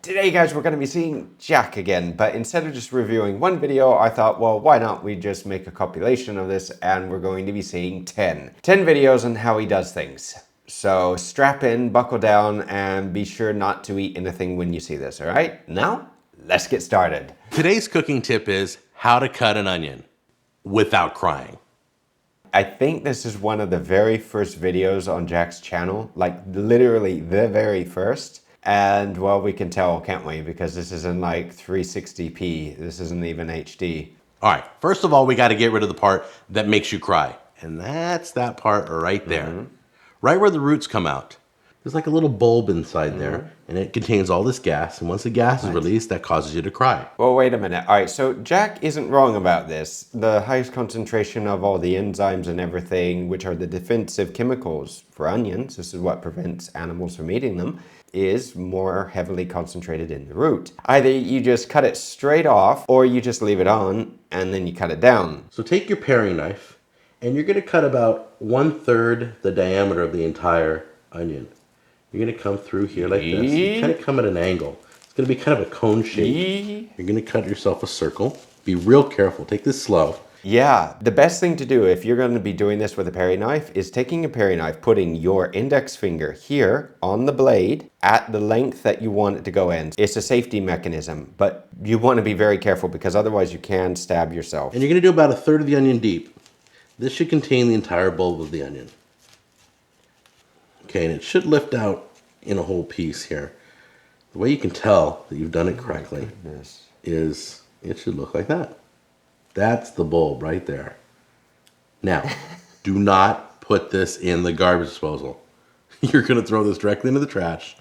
Today guys, we're going to be seeing Jack again, but instead of just reviewing one video, I thought, well, why not we just make a compilation of this, and we're going to be seeing 10 videos on how he does things. So strap in, buckle down, and be sure not to eat anything when you see this, all right? Now, let's get started. Today's cooking tip is how to cut an onion without crying. I think this is one of the very first videos on Jack's channel, like literally the very first. And well, we can tell, can't we? Because this is in like 360p. This isn't even HD. All right, first of all, we got to get rid of the part that makes you cry. And that's that part right there. Right where the roots come out. There's like a little bulb inside there, and it contains all this gas. And once the gas is released, that causes you to cry. Well, wait a minute. All right, so Jack isn't wrong about this. The highest concentration of all the enzymes and everything, which are the defensive chemicals for onions, this is what prevents animals from eating them, is more heavily concentrated in the root. Either you just cut it straight off, or you just leave it on, and then you cut it down. So take your paring knife, and you're going to cut about 1/3 the diameter of the entire onion. You're going to come through here like this. You kind of come at an angle. It's going to be kind of a cone shape. You're going to cut yourself a circle. Be real careful. Take this slow. Yeah, the best thing to do if you're going to be doing this with a paring knife is taking a paring knife, putting your index finger here on the blade at the length that you want it to go in. It's a safety mechanism, but you want to be very careful because otherwise you can stab yourself. And you're going to do about 1/3 of the onion deep. This should contain the entire bulb of the onion. Okay, and it should lift out in a whole piece here. The way you can tell that you've done it correctly is it should look like that. That's the bulb right there. Now, do not put this in the garbage disposal. You're going to throw this directly into the trash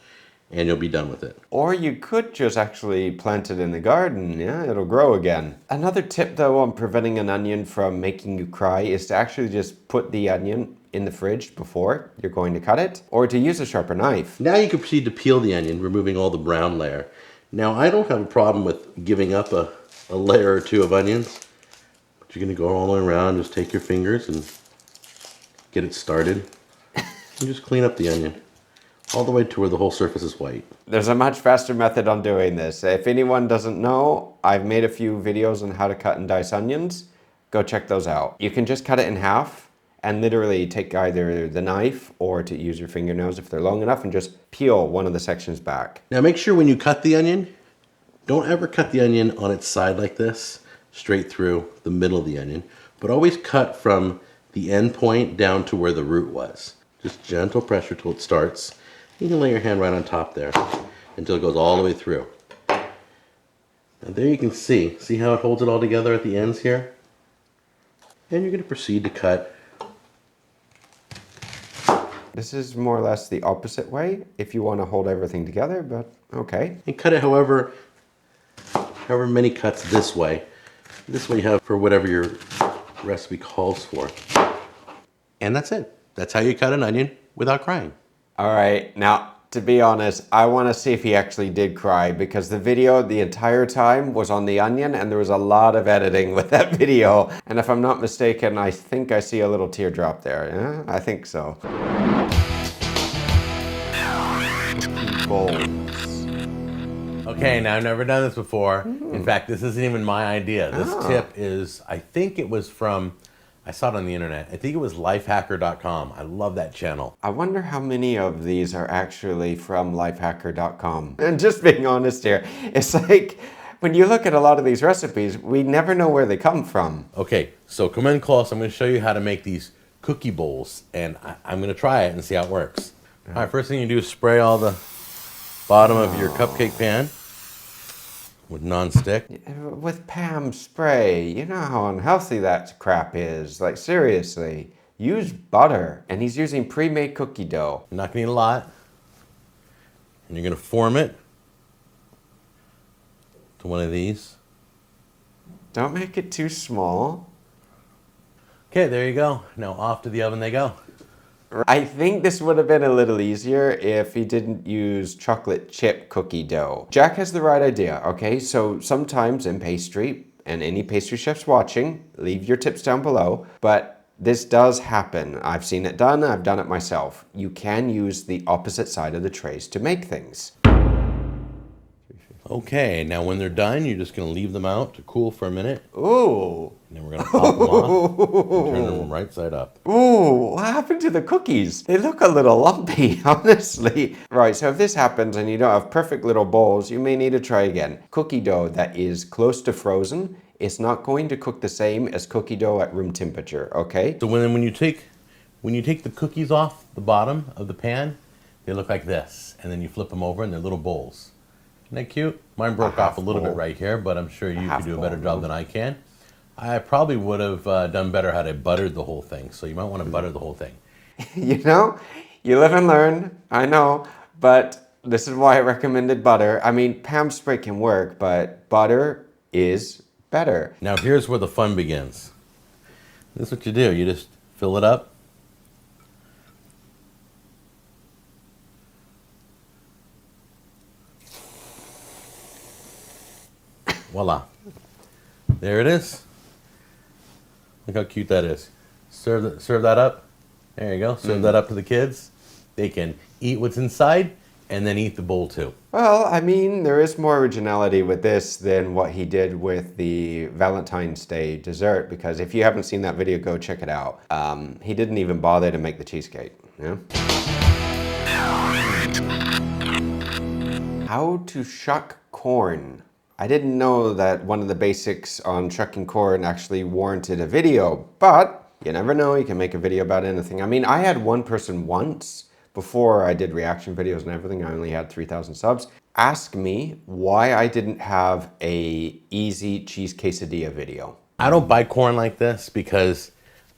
and you'll be done with it. Or you could just actually plant it in the garden. Yeah, it'll grow again. Another tip though on preventing an onion from making you cry is to actually just put the onion in the fridge before you're going to cut it, or to use a sharper knife. Now you can proceed to peel the onion, removing all the brown layer. Now I don't have a problem with giving up a layer or two of onions. But you're going to go all the way around, just take your fingers and get it started. And just clean up the onion all the way to where the whole surface is white. There's a much faster method on doing this. If anyone doesn't know, I've made a few videos on how to cut and dice onions. Go check those out. You can just cut it in half and literally take either the knife or to use your fingernails if they're long enough and just peel one of the sections back. Now make sure when you cut the onion, don't ever cut the onion on its side like this, straight through the middle of the onion, but always cut from the end point down to where the root was. Just gentle pressure till it starts. You can lay your hand right on top there until it goes all the way through. And there you can see how it holds it all together at the ends here? And you're going to proceed to cut. This is more or less the opposite way if you want to hold everything together, but okay. And cut it however many cuts this way. This way you have for whatever your recipe calls for. And that's it. That's how you cut an onion without crying. All right, now to be honest, I want to see if he actually did cry, because the video the entire time was on the onion and there was a lot of editing with that video. And if I'm not mistaken, I think I see a little teardrop there. Yeah, I think so. Okay, now I've never done this before. In fact, this isn't even my idea. This tip is, I think it was from, I saw it on the internet. I think it was lifehacker.com. I love that channel. I wonder how many of these are actually from lifehacker.com. And just being honest here, it's like when you look at a lot of these recipes, we never know where they come from. Okay, so come in close. I'm going to show you how to make these cookie bowls, and I'm going to try it and see how it works. All right, first thing you do is spray all the bottom of your cupcake pan with non-stick. With Pam spray, you know how unhealthy that crap is. Like seriously, use butter. And he's using pre-made cookie dough. You're not going to need a lot. And you're going to form it to one of these. Don't make it too small. Okay, there you go. Now off to the oven they go. I think this would have been a little easier if he didn't use chocolate chip cookie dough. Jack has the right idea, okay? So sometimes in pastry, and any pastry chefs watching, leave your tips down below, but this does happen. I've seen it done, I've done it myself. You can use the opposite side of the trays to make things. Okay, now when they're done, you're just going to leave them out to cool for a minute. Ooh. And then we're going to pop them off and turn them right side up. Ooh, what happened to the cookies? They look a little lumpy, honestly. Right, so if this happens and you don't have perfect little bowls, you may need to try again. Cookie dough that is close to frozen is not going to cook the same as cookie dough at room temperature, okay? So when you take the cookies off the bottom of the pan, they look like this. And then you flip them over and they're little bowls. Isn't that cute? Mine broke off a little bit right here, but I'm sure you could do a better job than I can. I probably would have done better had I buttered the whole thing. So you might want to butter the whole thing. You know, you live and learn, I know, but this is why I recommended butter. I mean, Pam spray can work, but butter is better. Now here's where the fun begins. This is what you do. You just fill it up. Voila. There it is. Look how cute that is. Serve that up. There you go. Serve that up to the kids. They can eat what's inside and then eat the bowl too. Well, I mean, there is more originality with this than what he did with the Valentine's Day dessert, because if you haven't seen that video, go check it out. He didn't even bother to make the cheesecake. Yeah? How to shuck corn. I didn't know that one of the basics on shucking corn actually warranted a video, but you never know, you can make a video about anything. I mean, I had one person once, before I did reaction videos and everything, I only had 3,000 subs, ask me why I didn't have a easy cheese quesadilla video. I don't buy corn like this because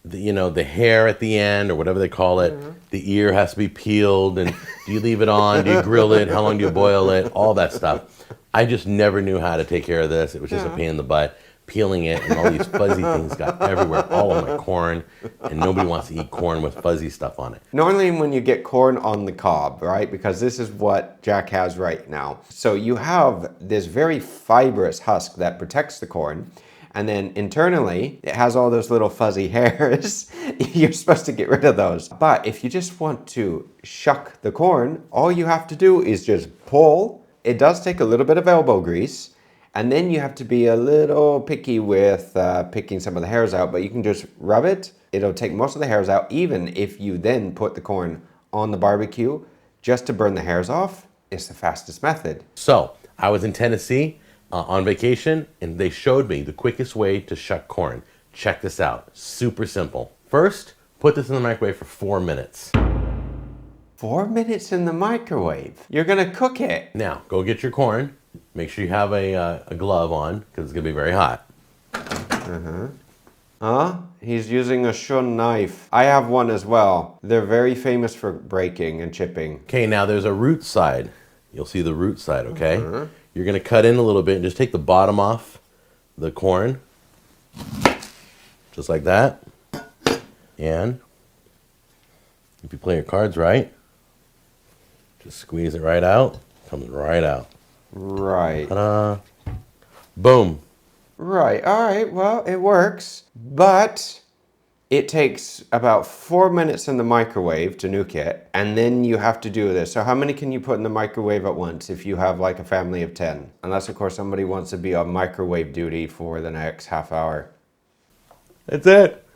the hair at the end or whatever they call it, the ear has to be peeled, and do you leave it on, do you grill it, how long do you boil it, all that stuff. I just never knew how to take care of this. It was just a pain in the butt. Peeling it and all these fuzzy things got everywhere, all on my corn, and nobody wants to eat corn with fuzzy stuff on it. Normally when you get corn on the cob, right, because this is what Jack has right now. So you have this very fibrous husk that protects the corn, and then internally it has all those little fuzzy hairs. You're supposed to get rid of those. But if you just want to shuck the corn, all you have to do is just pull. It does take a little bit of elbow grease. And then you have to be a little picky with picking some of the hairs out, but you can just rub it. It'll take most of the hairs out, even if you then put the corn on the barbecue just to burn the hairs off. It's the fastest method. So I was in Tennessee on vacation, and they showed me the quickest way to shuck corn. Check this out. Super simple. First, put this in the microwave for 4 minutes. 4 minutes in the microwave? You're gonna cook it. Now, go get your corn. Make sure you have a glove on, because it's going to be very hot. He's using a shun knife. I have one as well. They're very famous for breaking and chipping. Okay, now there's a root side. You'll see the root side, okay? You're going to cut in a little bit and just take the bottom off the corn. Just like that. And if you play your cards right, just squeeze it right out. Comes right out. Right. Ta-da. Boom. Right, all right, well, it works, but it takes about 4 minutes in the microwave to nuke it, and then you have to do this. So how many can you put in the microwave at once if you have like a family of 10? Unless, of course, somebody wants to be on microwave duty for the next half hour. That's it.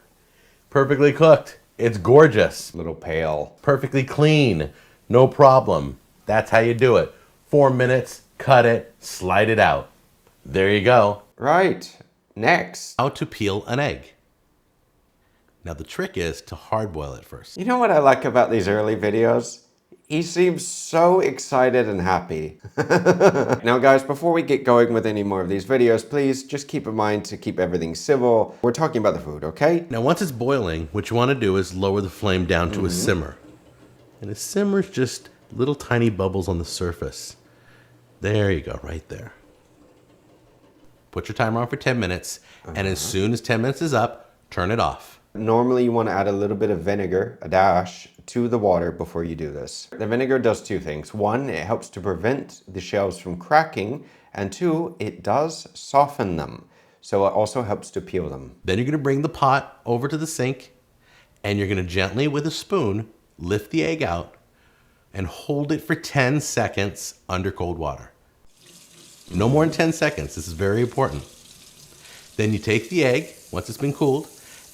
Perfectly cooked. It's gorgeous. A little pale. Perfectly clean. No problem. That's how you do it. 4 minutes. Cut it, slide it out. There you go. Right. Next. How to peel an egg. Now the trick is to hard boil it first. You know what I like about these early videos? He seems so excited and happy. Now guys, before we get going with any more of these videos, please just keep in mind to keep everything civil. We're talking about the food, okay? Now once it's boiling, what you want to do is lower the flame down to a simmer. And a simmer is just little tiny bubbles on the surface. There you go, right there. Put your timer on for 10 minutes, and as soon as 10 minutes is up, turn it off. Normally you want to add a little bit of vinegar, a dash, to the water before you do this. The vinegar does two things. One, it helps to prevent the shells from cracking, and two, it does soften them. So it also helps to peel them. Then you're going to bring the pot over to the sink, and you're going to gently, with a spoon, lift the egg out and hold it for 10 seconds under cold water. No more than 10 seconds. This is very important. Then you take the egg, once it's been cooled,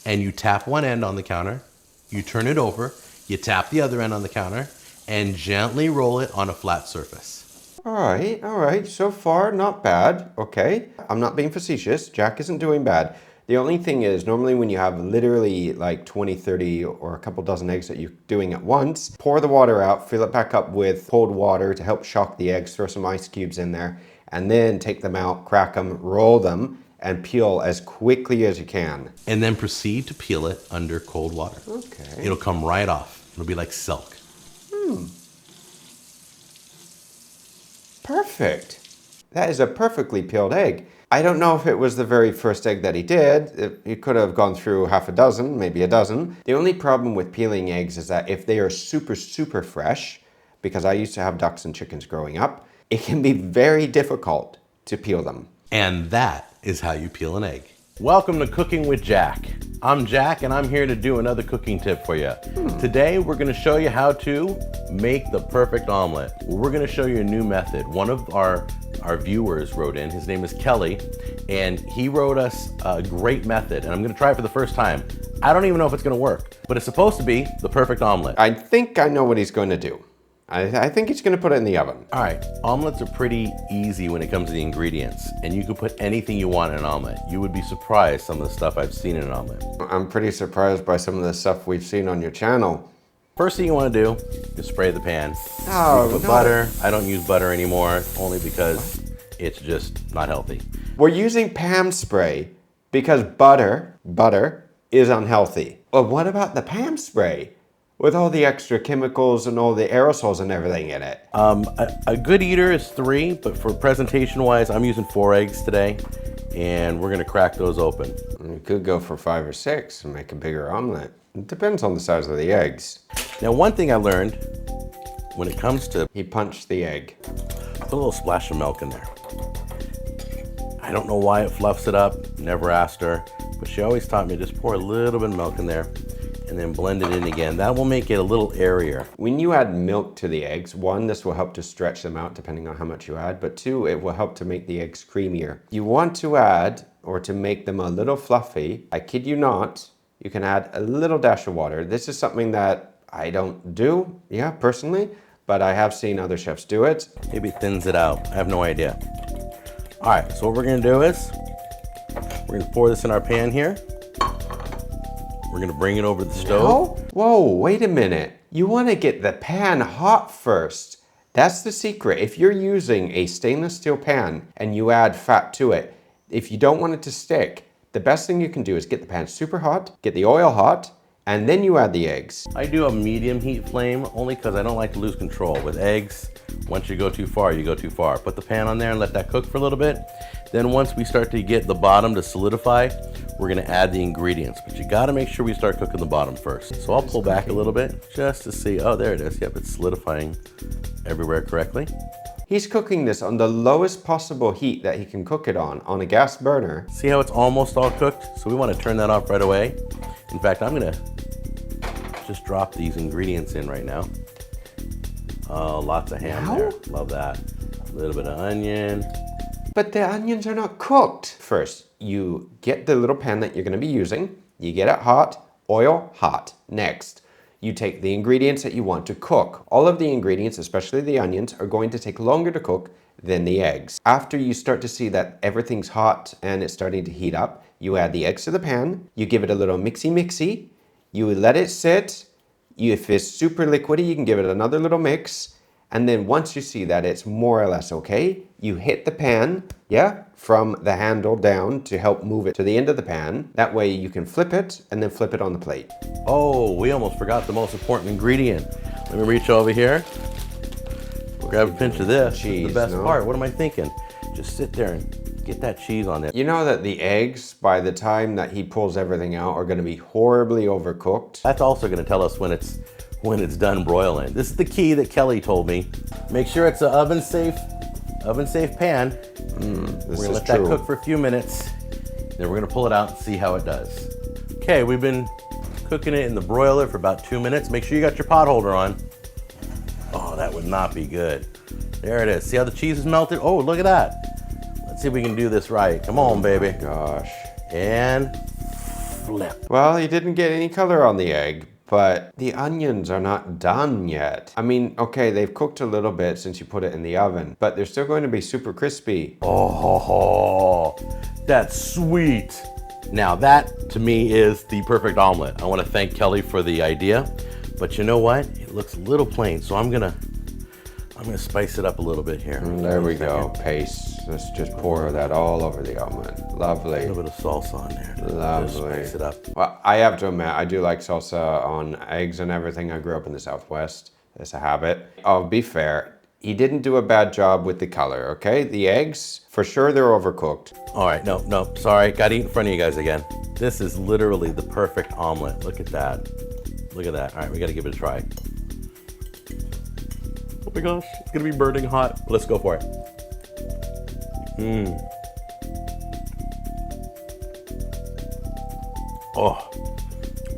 and you tap one end on the counter. You turn it over, you tap the other end on the counter, and gently roll it on a flat surface. All right. So far, not bad. Okay. I'm not being facetious. Jack isn't doing bad. The only thing is, normally when you have literally like 20, 30, or a couple dozen eggs that you're doing at once, pour the water out, fill it back up with cold water to help shock the eggs, throw some ice cubes in there, and then take them out, crack them, roll them, and peel as quickly as you can. And then proceed to peel it under cold water. Okay. It'll come right off. It'll be like silk. Perfect. That is a perfectly peeled egg. I don't know if it was the very first egg that he did. He could have gone through half a dozen, maybe a dozen. The only problem with peeling eggs is that if they are super, super fresh, because I used to have ducks and chickens growing up, it can be very difficult to peel them. And that is how you peel an egg. Welcome to Cooking with Jack. I'm Jack and I'm here to do another cooking tip for you. Today we're going to show you how to make the perfect omelet. We're going to show you a new method. One of our viewers wrote in, his name is Kelly, and he wrote us a great method, and I'm going to try it for the first time. I don't even know if it's going to work, but it's supposed to be the perfect omelet. I think I know what he's going to do. I think he's going to put it in the oven. All right, omelets are pretty easy when it comes to the ingredients, and you can put anything you want in an omelet. You would be surprised some of the stuff I've seen in an omelet. I'm pretty surprised by some of the stuff we've seen on your channel. First thing you want to do is spray the pan. Oh, You can put butter. I don't use butter anymore, only because it's just not healthy. We're using Pam spray because butter is unhealthy. But what about the Pam spray? With all the extra chemicals and all the aerosols and everything in it. A good eater is 3, but for presentation wise, I'm using 4 eggs today, and we're gonna crack those open. You could go for 5 or 6 and make a bigger omelet. It depends on the size of the eggs. Now, one thing I learned when it comes to, He punched the egg. put a little splash of milk in there. I don't know why it fluffs it up, never asked her, but she always taught me just pour a little bit of milk in there and then blend it in again. That will make it a little airier. When you add milk to the eggs, 1, this will help to stretch them out depending on how much you add, but 2, it will help to make the eggs creamier. You want to add, or to make them a little fluffy, I kid you not, you can add a little dash of water. This is something that I don't do, personally, but I have seen other chefs do it. Maybe it thins it out, I have no idea. All right, so what we're gonna do is, we're gonna pour this in our pan here. We're gonna bring it over the stove. Whoa, wait a minute. You want to get the pan hot first. That's the secret. If you're using a stainless steel pan and you add fat to it, if you don't want it to stick, the best thing you can do is get the pan super hot, get the oil hot, and then you add the eggs. I do a medium heat flame only because I don't like to lose control. With eggs, once you go too far, you go too far. Put the pan on there and let that cook for a little bit. Then once we start to get the bottom to solidify, we're gonna add the ingredients. But you gotta make sure we start cooking the bottom first. So I'll pull back a little bit just to see, oh, there it is. Yep, it's solidifying everywhere correctly. He's cooking this on the lowest possible heat that he can cook it on a gas burner. See how it's almost all cooked? So we wanna turn that off right away. In fact, I'm gonna just drop these ingredients in right now. Oh, lots of ham there. Love that. A little bit of onion. But the onions are not cooked. First, you get the little pan that you're gonna be using, you get it hot, oil hot. Next, you take the ingredients that you want to cook. All of the ingredients, especially the onions, are going to take longer to cook than the eggs. After you start to see that everything's hot and it's starting to heat up, you add the eggs to the pan, you give it a little mixy, you let it sit. If it's super liquidy, you can give it another little mix. And then once you see that it's more or less okay, you hit the pan, from the handle down to help move it to the end of the pan. That way you can flip it and then flip it on the plate. Oh, we almost forgot the most important ingredient. Let me reach over here. We'll grab a pinch of this. Cheese, the best no? part. What am I thinking? Just sit there and get that cheese on there. You know that the eggs, by the time that he pulls everything out, are gonna be horribly overcooked. That's also gonna tell us when it's done broiling. This is the key that Kelly told me. Make sure it's an oven safe pan. We're gonna let that cook for a few minutes. Then we're gonna pull it out and see how it does. Okay, we've been cooking it in the broiler for about 2 minutes. Make sure you got your pot holder on. Oh, that would not be good. There it is. See how the cheese is melted? Oh, look at that. Let's see if we can do this right. Come on, baby. Gosh. And flip. Well, you didn't get any color on the egg, but the onions are not done yet. I mean, okay, they've cooked a little bit since you put it in the oven, but they're still going to be super crispy. Oh, that's sweet. Now that, to me, is the perfect omelet. I want to thank Kelly for the idea, but you know what? It looks a little plain, so I'm gonna spice it up a little bit here. There we go, paste. Let's just pour that all over the omelet. Lovely. A little bit of salsa on there. Lovely. Just spice it up. Well, I have to admit, I do like salsa on eggs and everything. I grew up in the Southwest. It's a habit. I'll be fair. He didn't do a bad job with the color, okay? The eggs, for sure they're overcooked. All right, no, sorry. Got to eat in front of you guys again. This is literally the perfect omelet. Look at that. Look at that. All right, we got to give it a try. Oh my gosh, it's gonna be burning hot. Let's go for it. Oh,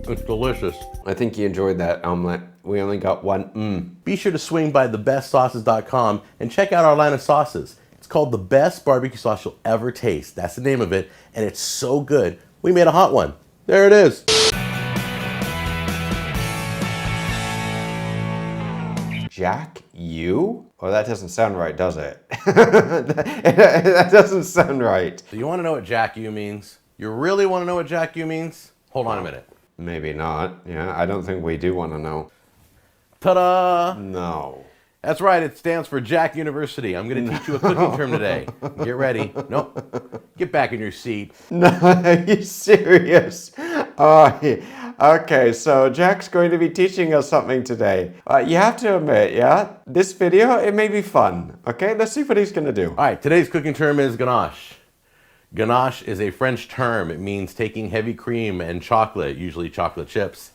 it's delicious. I think you enjoyed that omelet. We only got one. Be sure to swing by thebestsauces.com and check out our line of sauces. It's called the best barbecue sauce you'll ever taste. That's the name of it, and it's so good. We made a hot one. There it is. Jack, you? Well, that doesn't sound right, does it? That doesn't sound right. Do you want to know what Jack you means? You really want to know what Jack you means? Hold on a minute. Maybe not. Yeah, I don't think we do want to know. Ta-da! No. That's right, it stands for Jack University. I'm going to teach you a cooking term today. Get ready. Nope. Get back in your seat. No, are you serious? Oh, okay, so Jack's going to be teaching us something today. You have to admit, yeah, this video, it may be fun. Okay, let's see what he's going to do. All right, today's cooking term is ganache. Ganache is a French term. It means taking heavy cream and chocolate, usually chocolate chips,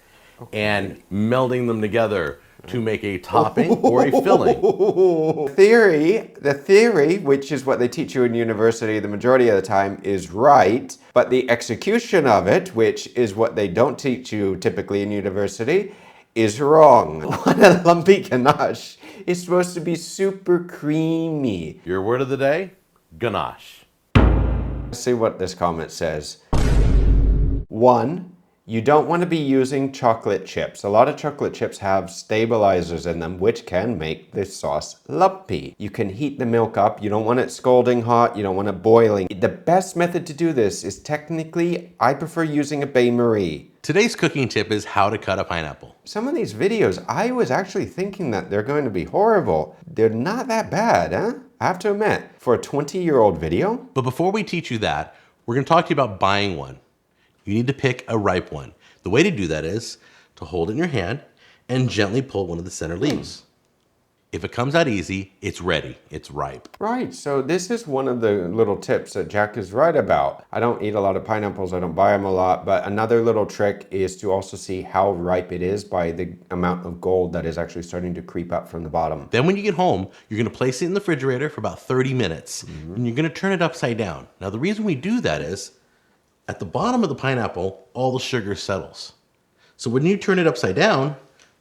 and melding them together to make a topping or a filling. The theory, which is what they teach you in university the majority of the time, is right, but the execution of it, which is what they don't teach you typically in university, is wrong. What a lumpy ganache is supposed to be super creamy. Your word of the day, ganache. Let's see what this comment says. 1. You don't want to be using chocolate chips. A lot of chocolate chips have stabilizers in them, which can make the sauce lumpy. You can heat the milk up. You don't want it scalding hot. You don't want it boiling. The best method to do this is technically, I prefer using a bain-marie. Today's cooking tip is how to cut a pineapple. Some of these videos, I was actually thinking that they're going to be horrible. They're not that bad, huh? I have to admit, for a 20-year-old video. But before we teach you that, we're going to talk to you about buying one. You need to pick a ripe one. The way to do that is to hold it in your hand and gently pull one of the center leaves. If it comes out easy, it's ready. It's ripe. Right, so this is one of the little tips that Jack is right about. I don't eat a lot of pineapples, I don't buy them a lot, but another little trick is to also see how ripe it is by the amount of gold that is actually starting to creep up from the bottom. Then when you get home, you're gonna place it in the refrigerator for about 30 minutes, and you're gonna turn it upside down. Now the reason we do that is, at the bottom of the pineapple, all the sugar settles. So when you turn it upside down,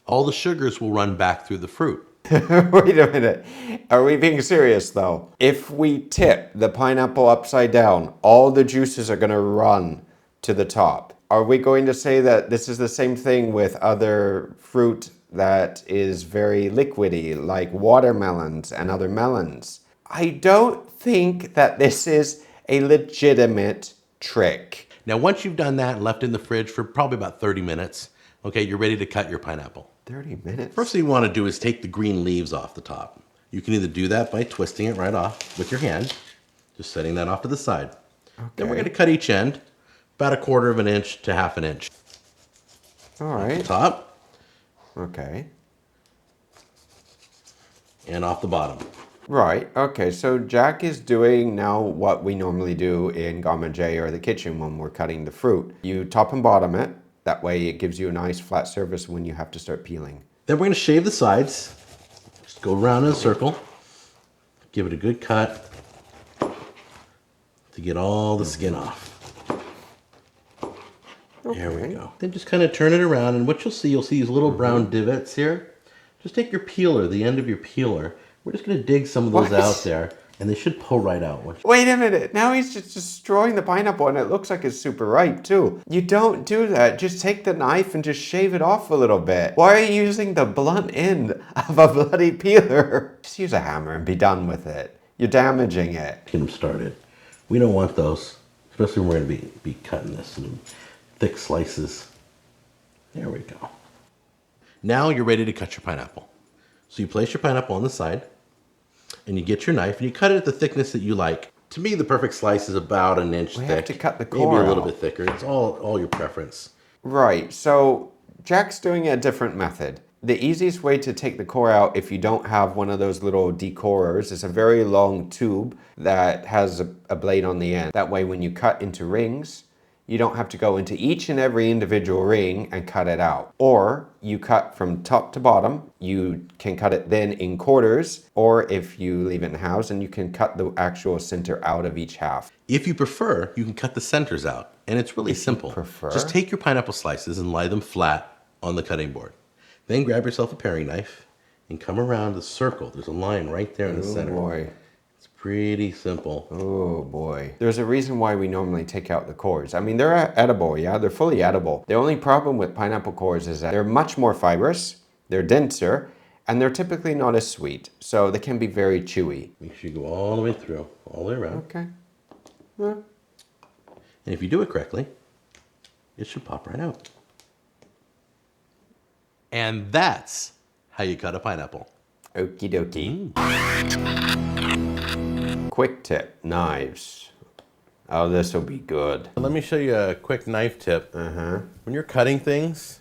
all the sugars will run back through the fruit. Wait a minute. Are we being serious though? If we tip the pineapple upside down, all the juices are going to run to the top. Are we going to say that this is the same thing with other fruit that is very liquidy, like watermelons and other melons? I don't think that this is a legitimate trick. Now once you've done that and left it in the fridge for probably about 30 minutes, okay, you're ready to cut your pineapple. 30 minutes? First thing you want to do is take the green leaves off the top. You can either do that by twisting it right off with your hand, just setting that off to the side. Okay. Then we're going to cut each end about 1/4 of an inch to 1/2 an inch. All right. Off the top. Okay. And off the bottom. Right, okay, so Jack is doing now what we normally do in Ganache or the kitchen when we're cutting the fruit. You top and bottom it. That way it gives you a nice flat surface when you have to start peeling. Then we're going to shave the sides. Just go around in a circle. Give it a good cut to get all the skin off. Okay. There we go. Then just kind of turn it around, and what you'll see these little brown divots here. Just take your peeler, the end of your peeler. We're just going to dig some of those out there And they should pull right out. Wait a minute, now he's just destroying the pineapple and it looks like it's super ripe too. You don't do that, just take the knife and just shave it off a little bit. Why are you using the blunt end of a bloody peeler? Just use a hammer and be done with it. You're damaging it. Get them started. We don't want those, especially when we're going to be cutting this in thick slices. There we go. Now you're ready to cut your pineapple. So you place your pineapple on the side, and you get your knife, and you cut it at the thickness that you like. To me, the perfect slice is about an inch thick. We have to cut the core maybe a little out. bit thicker. It's all your preference. Right, so Jack's doing a different method. The easiest way to take the core out if you don't have one of those little decorers is a very long tube that has a blade on the end. That way when you cut into rings, you don't have to go into each and every individual ring and cut it out. Or you cut from top to bottom. You can cut it then in quarters, or if you leave it in halves, and you can cut the actual center out of each half. If you prefer, you can cut the centers out, and it's really simple. prefer? Just take your pineapple slices and lie them flat on the cutting board. Then grab yourself a paring knife and come around the circle. There's a line right there in the center. Oh boy. It's pretty simple. Oh boy. There's a reason why we normally take out the cores. I mean, they're edible, yeah, they're fully edible. The only problem with pineapple cores is that they're much more fibrous, they're denser, and they're typically not as sweet, so they can be very chewy. Make sure you go all the way through, all the way around. Okay. Yeah. And if you do it correctly, it should pop right out. And that's how you cut a pineapple. Okie dokie. Quick tip, knives. Oh, this will be good. Let me show you a quick knife tip. When you're cutting things,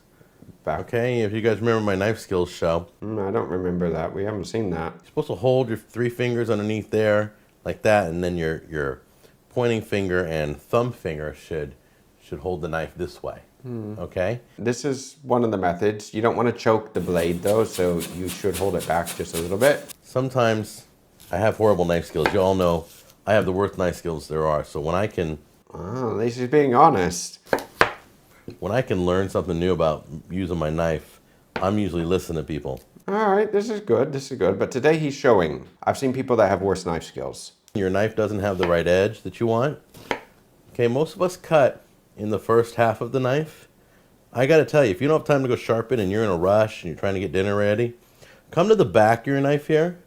okay, if you guys remember my knife skills show, I don't remember that. We haven't seen that. you're supposed to hold your 3 fingers underneath there, like that, and then your pointing finger and thumb finger should hold the knife this way. Okay? This is one of the methods. You don't want to choke the blade though, so you should hold it back just a little bit. Sometimes I have horrible knife skills. You all know I have the worst knife skills there are. So when I can Oh, at least he's being honest. learn something new about using my knife, I'm usually listening to people. All right, this is good. This is good. But today he's showing. I've seen people that have worse knife skills. Your knife doesn't have the right edge that you want. Okay, most of us cut in the first half of the knife. I gotta tell you, if you don't have time to go sharpen and you're in a rush and you're trying to get dinner ready, come to the back of your knife here,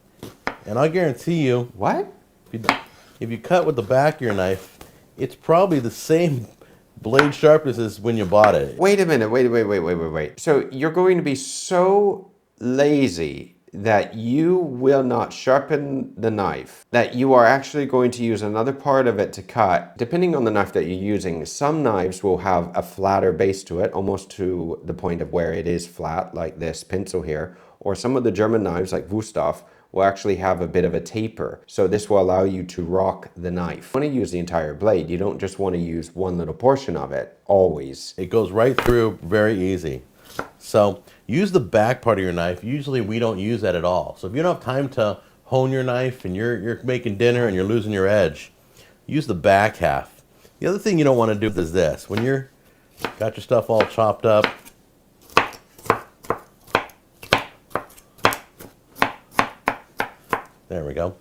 and I'll guarantee you, What? if you cut with the back of your knife, it's probably the same blade sharpness as when you bought it. Wait a minute. Wait. So you're going to be so lazy that you will not sharpen the knife, that you are actually going to use another part of it to cut. Depending on the knife that you're using, some knives will have a flatter base to it, almost to the point of where it is flat, like this pencil here, or some of the German knives like Wusthof will actually have a bit of a taper. So this will allow you to rock the knife. You want to use the entire blade. You don't just want to use one little portion of it, always. It goes right through, very easy. So use the back part of your knife. Usually we don't use that at all. So if you don't have time to hone your knife and you're making dinner and you're losing your edge, use the back half. The other thing you don't want to do is this. When you're got your stuff all chopped up, there we go.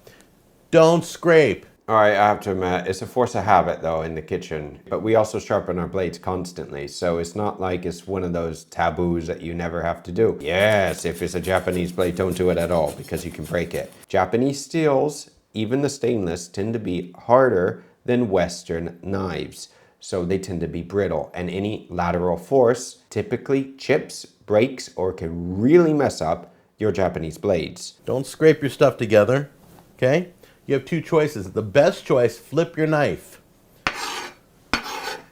Don't scrape. All right, I have to admit, it's a force of habit though in the kitchen, but we also sharpen our blades constantly, so it's not like it's one of those taboos that you never have to do. Yes, if it's a Japanese blade, don't do it at all because you can break it. Japanese steels, even the stainless, tend to be harder than Western knives, so they tend to be brittle, and any lateral force typically chips, breaks, or can really mess up your Japanese blades. Don't scrape your stuff together, okay? You have 2 choices. The best choice, flip your knife.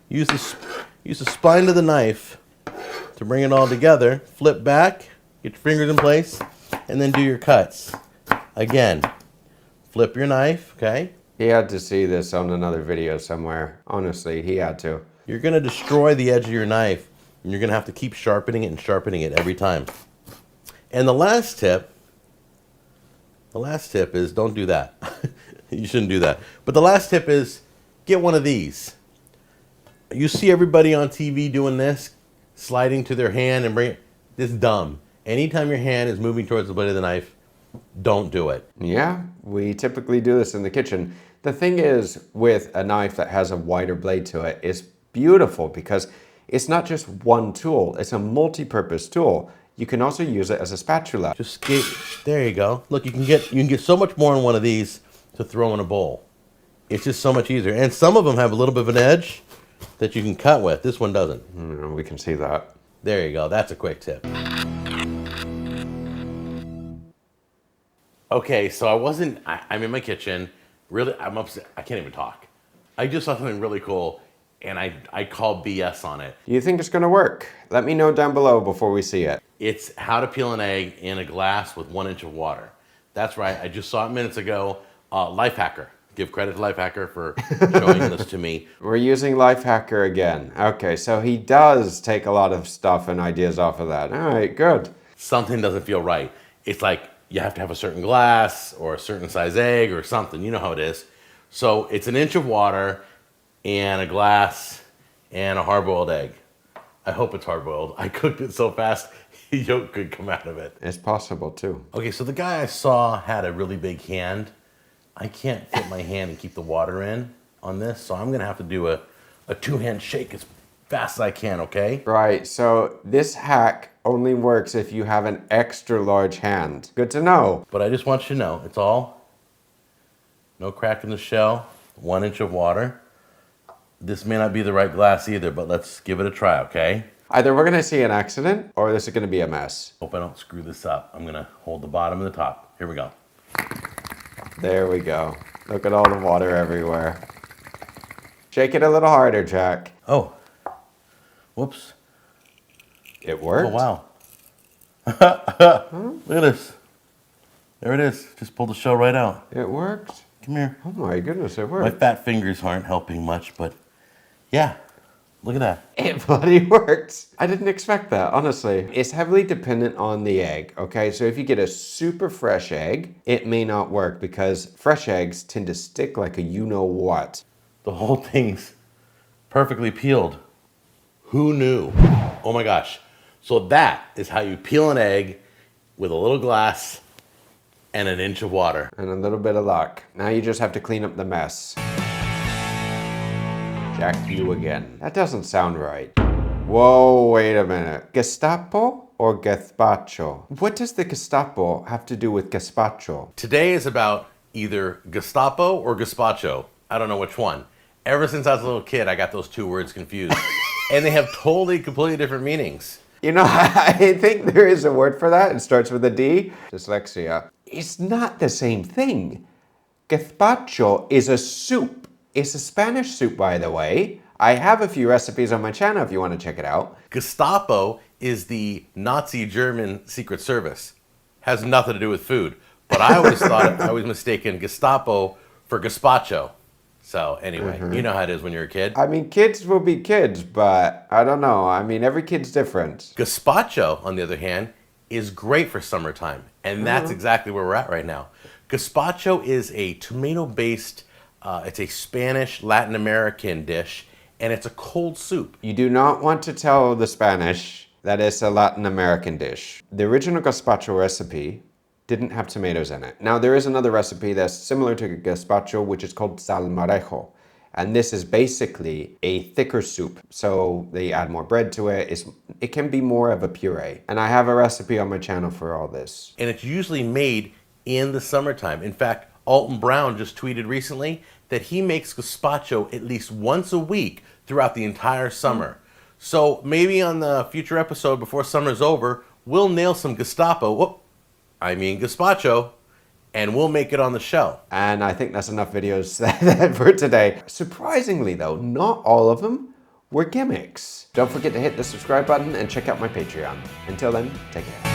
Use the spine of the knife to bring it all together. Flip back, get your fingers in place, and then do your cuts. Again, flip your knife, okay? He had to see this on another video somewhere. Honestly, he had to. You're gonna destroy the edge of your knife, and you're gonna have to keep sharpening it and sharpening it every time. And the last tip is don't do that. You shouldn't do that. But the last tip is get one of these. You see everybody on TV doing this, sliding to their hand and bring it. This is dumb. Anytime your hand is moving towards the blade of the knife, don't do it. Yeah, we typically do this in the kitchen. The thing is, with a knife that has a wider blade to it, it's beautiful because it's not just one tool, it's a multi-purpose tool. You can also use it as a spatula. There you go. Look, you can get so much more in one of these to throw in a bowl. It's just so much easier. And some of them have a little bit of an edge that you can cut with. This one doesn't. We can see that. There you go. That's a quick tip. Okay, so I'm in my kitchen. Really, I'm upset. I can't even talk. I just saw something really cool, and I called BS on it. You think it's gonna work? Let me know down below before we see it. It's how to peel an egg in a glass with 1 inch of water. That's right. I just saw it minutes ago. Lifehacker. Give credit to Lifehacker for showing this to me. We're using Lifehacker again. Okay, so he does take a lot of stuff and ideas off of that. All right, good. Something doesn't feel right. It's like you have to have a certain glass or a certain size egg or something. You know how it is. So it's 1 inch of water and a glass and a hard-boiled egg. I hope it's hard-boiled. I cooked it so fast, yolk could come out of it. It's possible too. Okay, so the guy I saw had a really big hand. I can't fit my hand and keep the water in on this, so I'm gonna have to do a 2-hand shake as fast as I can, okay? Right, so this hack only works if you have an extra large hand. Good to know. But I just want you to know, it's all, no crack in the shell, 1 inch of water. This may not be the right glass either, but let's give it a try, okay? Either we're gonna see an accident or this is gonna be a mess. Hope I don't screw this up. I'm gonna hold the bottom and the top. Here we go. There we go. Look at all the water everywhere. Shake it a little harder, Jack. Oh, whoops. It worked? Oh, wow. Look at this. There it is. Just pulled the shell right out. It worked? Come here. Oh my goodness, it My worked. fat fingers aren't helping much, but yeah, look at that. It bloody worked. I didn't expect that, honestly. It's heavily dependent on the egg, okay? So if you get a super fresh egg, it may not work because fresh eggs tend to stick like a you-know-what. The whole thing's perfectly peeled. Who knew? Oh my gosh. So that is how you peel an egg with a little glass and 1 inch of water. And a little bit of luck. Now you just have to clean up the mess. Jack, you again. That doesn't sound right. Whoa, wait a minute. Gestapo or gazpacho? What does the Gestapo have to do with gazpacho? Today is about either Gestapo or Gazpacho. I don't know which one. Ever since I was a little kid, I got those two words confused. And they have completely different meanings. You know, I think there is a word for that. It starts with a D. Dyslexia. It's not the same thing. Gazpacho is a soup. It's a Spanish soup, by the way. I have a few recipes on my channel if you want to check it out. Gestapo is the Nazi German Secret Service. Has nothing to do with food. But I always I was mistaken Gestapo for gazpacho. So anyway, you know how it is when you're a kid. I mean, kids will be kids, but I don't know. I mean, every kid's different. Gazpacho, on the other hand, is great for summertime. And that's exactly where we're at right now. Gazpacho is a tomato-based, it's a Spanish Latin American dish, and it's a cold soup. You do not want to tell the Spanish that it's a Latin American dish. The original gazpacho recipe didn't have tomatoes in it. Now, there is another recipe that's similar to gazpacho, which is called salmorejo. And this is basically a thicker soup. So they add more bread to it. It can be more of a puree. And I have a recipe on my channel for all this. And it's usually made in the summertime. In fact, Alton Brown just tweeted recently that he makes gazpacho at least once a week throughout the entire summer. So maybe on the future episode before summer's over, we'll nail some gazpacho, and we'll make it on the show. And I think that's enough videos for today. Surprisingly though, not all of them were gimmicks. Don't forget to hit the subscribe button and check out my Patreon. Until then, take care.